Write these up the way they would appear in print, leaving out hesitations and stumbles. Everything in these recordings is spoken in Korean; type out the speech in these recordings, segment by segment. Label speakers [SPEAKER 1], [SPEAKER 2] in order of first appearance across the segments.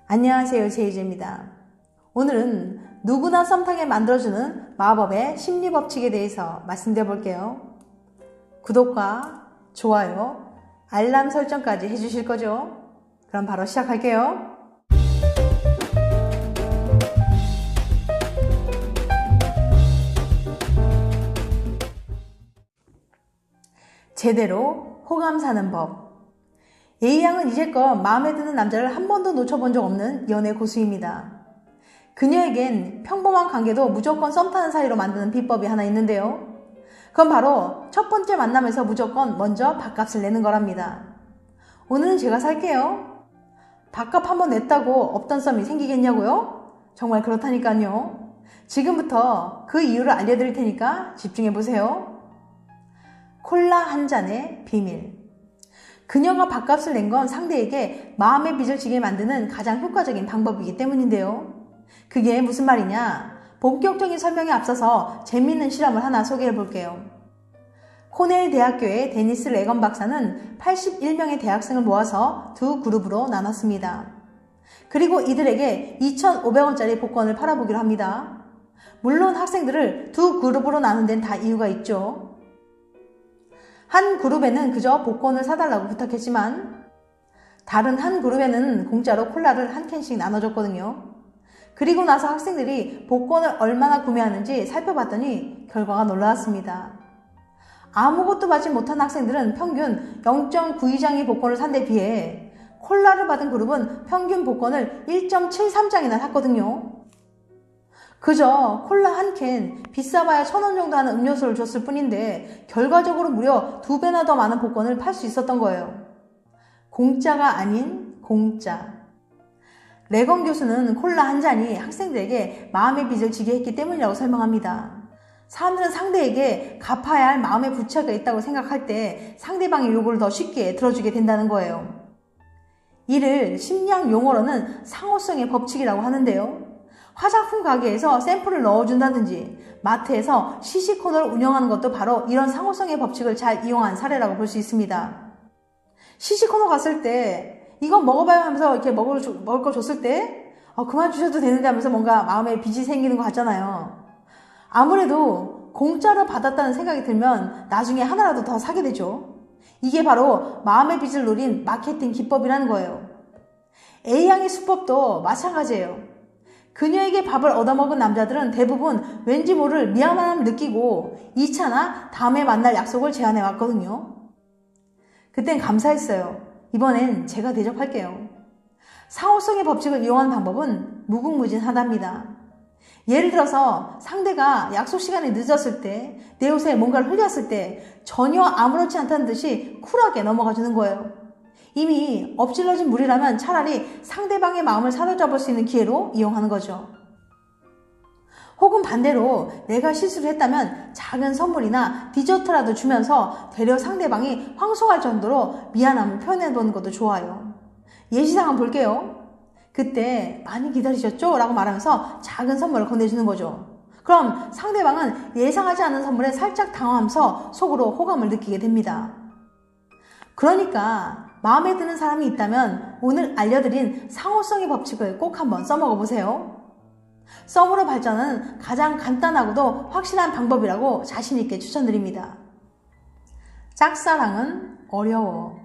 [SPEAKER 1] 안녕하세요, 제이제입니다. 오늘은 누구나 썸타게 만들어주는 마법의 심리법칙에 대해서 말씀드려 볼게요. 구독과 좋아요, 알람 설정까지 해주실 거죠? 그럼 바로 시작할게요. 제대로 호감 사는 법. A양은 이제껏 마음에 드는 남자를 한 번도 놓쳐본 적 없는 연애 고수입니다. 그녀에겐 평범한 관계도 무조건 썸 타는 사이로 만드는 비법이 하나 있는데요. 그건 바로 첫 번째 만남에서 무조건 먼저 밥값을 내는 거랍니다. 오늘은 제가 살게요. 밥값 한번 냈다고 없던 썸이 생기겠냐고요? 정말 그렇다니까요. 지금부터 그 이유를 알려드릴 테니까 집중해보세요. 콜라 한 잔의 비밀. 그녀가 밥값을 낸 건 상대에게 마음의 빚을 지게 만드는 가장 효과적인 방법이기 때문인데요. 그게 무슨 말이냐? 본격적인 설명에 앞서서 재미있는 실험을 하나 소개해 볼게요. 코넬 대학교의 데니스 레건 박사는 81명의 대학생을 모아서 두 그룹으로 나눴습니다. 그리고 이들에게 2,500원짜리 복권을 팔아보기로 합니다. 물론 학생들을 두 그룹으로 나눈 데는 다 이유가 있죠. 한 그룹에는 그저 복권을 사달라고 부탁했지만 다른 한 그룹에는 공짜로 콜라를 한 캔씩 나눠줬거든요. 그리고 나서 학생들이 복권을 얼마나 구매하는지 살펴봤더니 결과가 놀라웠습니다. 아무것도 받지 못한 학생들은 평균 0.92장의 복권을 산 데 비해 콜라를 받은 그룹은 평균 복권을 1.73장이나 샀거든요. 그저 콜라 한 캔, 비싸봐야 1,000원 정도 하는 음료수를 줬을 뿐인데 결과적으로 무려 2배나 더 많은 복권을 팔 수 있었던 거예요. 공짜가 아닌 공짜. 레건 교수는 콜라 한 잔이 학생들에게 마음의 빚을 지게 했기 때문이라고 설명합니다. 사람들은 상대에게 갚아야 할 마음의 부채가 있다고 생각할 때 상대방의 요구를 더 쉽게 들어주게 된다는 거예요. 이를 심리학 용어로는 상호성의 법칙이라고 하는데요. 화장품 가게에서 샘플을 넣어준다든지 마트에서 시식코너를 운영하는 것도 바로 이런 상호성의 법칙을 잘 이용한 사례라고 볼 수 있습니다. 시식코너 갔을 때 이거 먹어봐요 하면서 이렇게 먹을 거 줬을 때 그만 주셔도 되는데 하면서 뭔가 마음에 빚이 생기는 것 같잖아요. 아무래도 공짜로 받았다는 생각이 들면 나중에 하나라도 더 사게 되죠. 이게 바로 마음의 빚을 노린 마케팅 기법이라는 거예요. A양의 수법도 마찬가지예요. 그녀에게 밥을 얻어먹은 남자들은 대부분 왠지 모를 미안함을 느끼고 2차나 다음에 만날 약속을 제안해 왔거든요. 그땐 감사했어요. 이번엔 제가 대접할게요. 상호성의 법칙을 이용하는 방법은 무궁무진하답니다. 예를 들어서 상대가 약속 시간에 늦었을 때, 내 옷에 뭔가를 흘렸을 때 전혀 아무렇지 않다는 듯이 쿨하게 넘어가 주는 거예요. 이미 엎질러진 물이라면 차라리 상대방의 마음을 사로잡을 수 있는 기회로 이용하는 거죠. 혹은 반대로 내가 실수를 했다면 작은 선물이나 디저트라도 주면서 되려 상대방이 황송할 정도로 미안함을 표현해보는 것도 좋아요. 예시상 한번 볼게요. 그때 많이 기다리셨죠? 라고 말하면서 작은 선물을 건네주는 거죠. 그럼 상대방은 예상하지 않은 선물에 살짝 당황하면서 속으로 호감을 느끼게 됩니다. 그러니까 마음에 드는 사람이 있다면 오늘 알려드린 상호성의 법칙을 꼭 한번 써먹어 보세요. 썸으로 발전은 가장 간단하고도 확실한 방법이라고 자신있게 추천드립니다. 짝사랑은 어려워.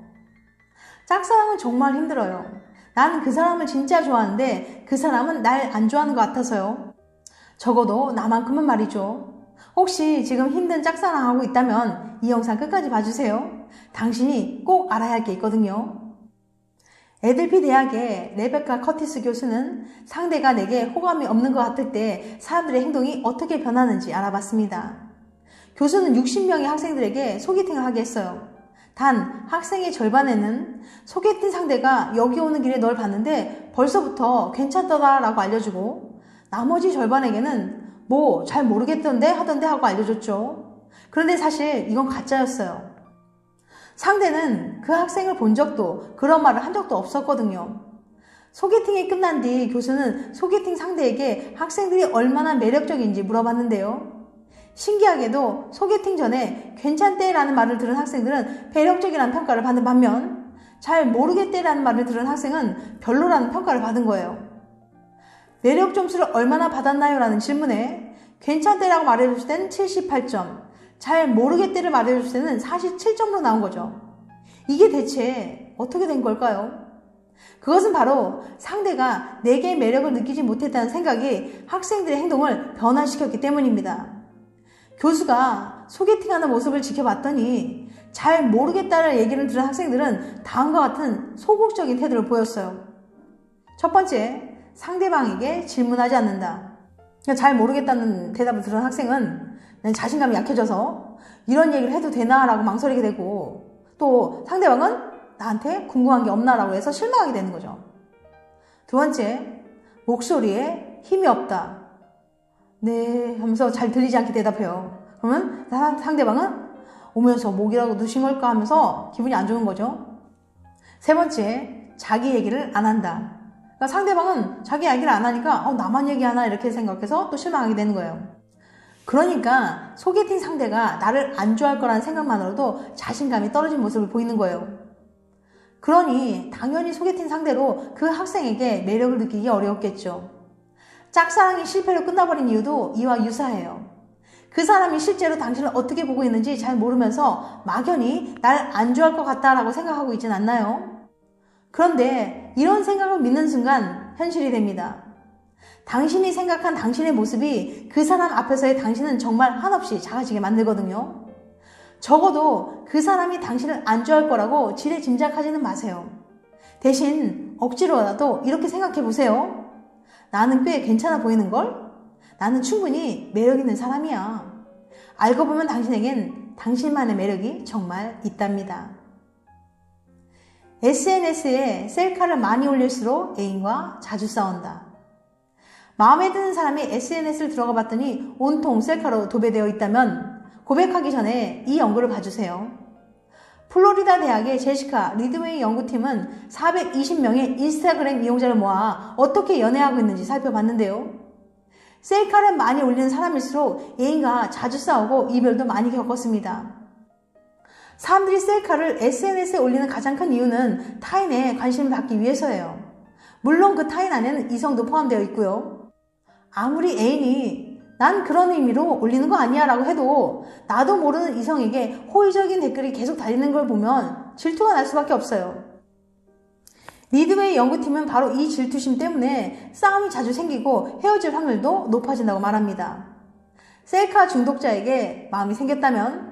[SPEAKER 1] 짝사랑은 정말 힘들어요. 난 그 사람을 진짜 좋아하는데 그 사람은 날 안 좋아하는 것 같아서요. 적어도 나만큼은 말이죠. 혹시 지금 힘든 짝사랑하고 있다면 이 영상 끝까지 봐주세요. 당신이 꼭 알아야 할 게 있거든요. 애들피 대학의 레베카 커티스 교수는 상대가 내게 호감이 없는 것 같을 때 사람들의 행동이 어떻게 변하는지 알아봤습니다. 교수는 60명의 학생들에게 소개팅을 하게 했어요. 단 학생의 절반에는 소개팅 상대가 여기 오는 길에 널 봤는데 벌써부터 괜찮더라라고 알려주고 나머지 절반에게는 뭐 잘 모르겠던데 하던데 하고 알려줬죠. 그런데 사실 이건 가짜였어요. 상대는 그 학생을 본 적도 그런 말을 한 적도 없었거든요. 소개팅이 끝난 뒤 교수는 소개팅 상대에게 학생들이 얼마나 매력적인지 물어봤는데요. 신기하게도 소개팅 전에 괜찮대 라는 말을 들은 학생들은 매력적이라는 평가를 받는 반면 잘 모르겠대라는 말을 들은 학생은 별로라는 평가를 받은 거예요. 매력 점수를 얼마나 받았나요? 라는 질문에 괜찮대라고 말해줬을 때는 78점, 잘 모르겠대를 말해줬을 때는 47점으로 나온 거죠. 이게 대체 어떻게 된 걸까요? 그것은 바로 상대가 내게 매력을 느끼지 못했다는 생각이 학생들의 행동을 변화시켰기 때문입니다. 교수가 소개팅하는 모습을 지켜봤더니 잘 모르겠다는 얘기를 들은 학생들은 다음과 같은 소극적인 태도를 보였어요. 첫 번째, 상대방에게 질문하지 않는다. 잘 모르겠다는 대답을 들은 학생은 자신감이 약해져서 이런 얘기를 해도 되나 라고 망설이게 되고, 또 상대방은 나한테 궁금한 게 없나 라고 해서 실망하게 되는 거죠. 두 번째, 목소리에 힘이 없다. 네 하면서 잘 들리지 않게 대답해요. 그러면 상대방은 오면서 목이라고 누신 걸까 하면서 기분이 안 좋은 거죠. 세 번째, 자기 얘기를 안 한다. 그러니까 상대방은 자기 얘기를 안 하니까 나만 얘기하나 이렇게 생각해서 또 실망하게 되는 거예요. 그러니까 소개팅 상대가 나를 안 좋아할 거라는 생각만으로도 자신감이 떨어진 모습을 보이는 거예요. 그러니 당연히 소개팅 상대로 그 학생에게 매력을 느끼기 어려웠겠죠. 짝사랑이 실패로 끝나버린 이유도 이와 유사해요. 그 사람이 실제로 당신을 어떻게 보고 있는지 잘 모르면서 막연히 날 안 좋아할 것 같다라고 생각하고 있진 않나요? 그런데 이런 생각을 믿는 순간 현실이 됩니다. 당신이 생각한 당신의 모습이 그 사람 앞에서의 당신은 정말 한없이 작아지게 만들거든요. 적어도 그 사람이 당신을 안 좋아할 거라고 지레 짐작하지는 마세요. 대신 억지로라도 이렇게 생각해 보세요. 나는 꽤 괜찮아 보이는걸? 나는 충분히 매력 있는 사람이야. 알고 보면 당신에겐 당신만의 매력이 정말 있답니다. SNS에 셀카를 많이 올릴수록 애인과 자주 싸운다. 마음에 드는 사람이 SNS를 들어가 봤더니 온통 셀카로 도배되어 있다면 고백하기 전에 이 연구를 봐주세요. 플로리다 대학의 제시카 리드웨이 연구팀은 420명의 인스타그램 이용자를 모아 어떻게 연애하고 있는지 살펴봤는데요. 셀카를 많이 올리는 사람일수록 애인과 자주 싸우고 이별도 많이 겪었습니다. 사람들이 셀카를 SNS에 올리는 가장 큰 이유는 타인의 관심을 받기 위해서예요. 물론 그 타인 안에는 이성도 포함되어 있고요. 아무리 애인이 난 그런 의미로 올리는 거 아니야 라고 해도 나도 모르는 이성에게 호의적인 댓글이 계속 달리는 걸 보면 질투가 날 수밖에 없어요. 리드웨이 연구팀은 바로 이 질투심 때문에 싸움이 자주 생기고 헤어질 확률도 높아진다고 말합니다. 셀카 중독자에게 마음이 생겼다면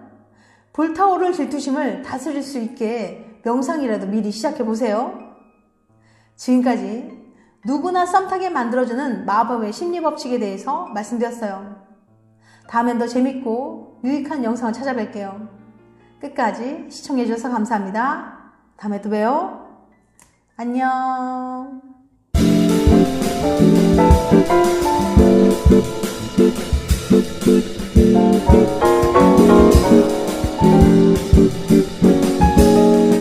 [SPEAKER 1] 불타오를 질투심을 다스릴 수 있게 명상이라도 미리 시작해보세요. 지금까지 누구나 썸 타게 만들어주는 마법의 심리법칙에 대해서 말씀드렸어요. 다음엔 더 재밌고 유익한 영상을 찾아뵐게요. 끝까지 시청해주셔서 감사합니다. 다음에 또 봬요. 안녕.